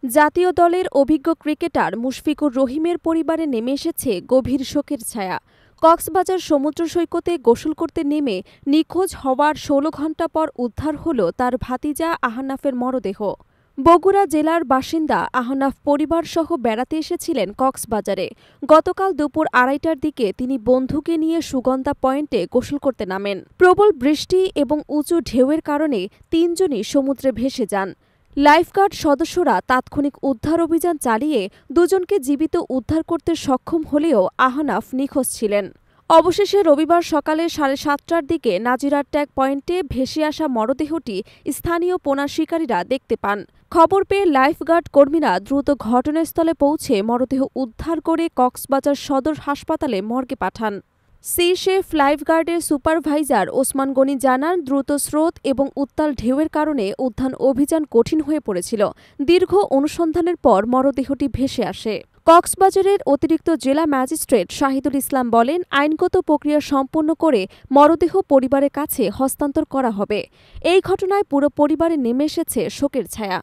জাতীয় দলের অভিজ্ঞ ক্রিকেটার মুশফিকুর রহিমের পরিবারে নেমে এসেছে গভীর শোকের ছায়া। কক্সবাজার সমুদ্র সৈকতে গোসল করতে নেমে নিখোঁজ হওয়ার ১৬ ঘণ্টা পর উদ্ধার হল তার ভাতিজা আহনাফের মরদেহ। বগুড়া জেলার বাসিন্দা আহনাফ পরিবারসহ বেড়াতে এসেছিলেন কক্সবাজারে। গতকাল দুপুর ২:৩০টার দিকে তিনি বন্ধুকে নিয়ে সুগন্ধা পয়েন্টে গোসল করতে নামেন। প্রবল বৃষ্টি এবং উঁচু ঢেউয়ের কারণে তিনজনই সমুদ্রে ভেসে যান। লাইফগার্ড সদস্যরা তাৎক্ষণিক উদ্ধার অভিযান চালিয়ে দুজনকে জীবিত উদ্ধার করতে সক্ষম হলেও আহনাফ নিখোঁজ ছিলেন। অবশেষে রবিবার সকালে ৭:৩০টার দিকে নাজিরার ট্যাগ পয়েন্টে ভেসে আসা মরদেহটি স্থানীয় পোনা শিকারীরা দেখতে পান। খবর পেয়ে লাইফগার্ড কর্মীরা দ্রুত ঘটনাস্থলে পৌঁছে মরদেহ উদ্ধার করে কক্সবাজার সদর হাসপাতালে মর্গে পাঠান। সি শেফ লাইফগার্ডের সুপারভাইজার ওসমান গনি জানান, দ্রুত স্রোত এবং উত্তাল ঢেউয়ের কারণে উদ্ধার অভিযান কঠিন হয়ে পড়েছিল। দীর্ঘ অনুসন্ধানের পর মরদেহটি ভেসে আসে। কক্সবাজারের অতিরিক্ত জেলা ম্যাজিস্ট্রেট শাহিদুল ইসলাম বলেন, আইনগত প্রক্রিয়া সম্পন্ন করে মরদেহ পরিবারের কাছে হস্তান্তর করা হবে। এই ঘটনায় পুরো পরিবারে নেমে এসেছে শোকের ছায়া।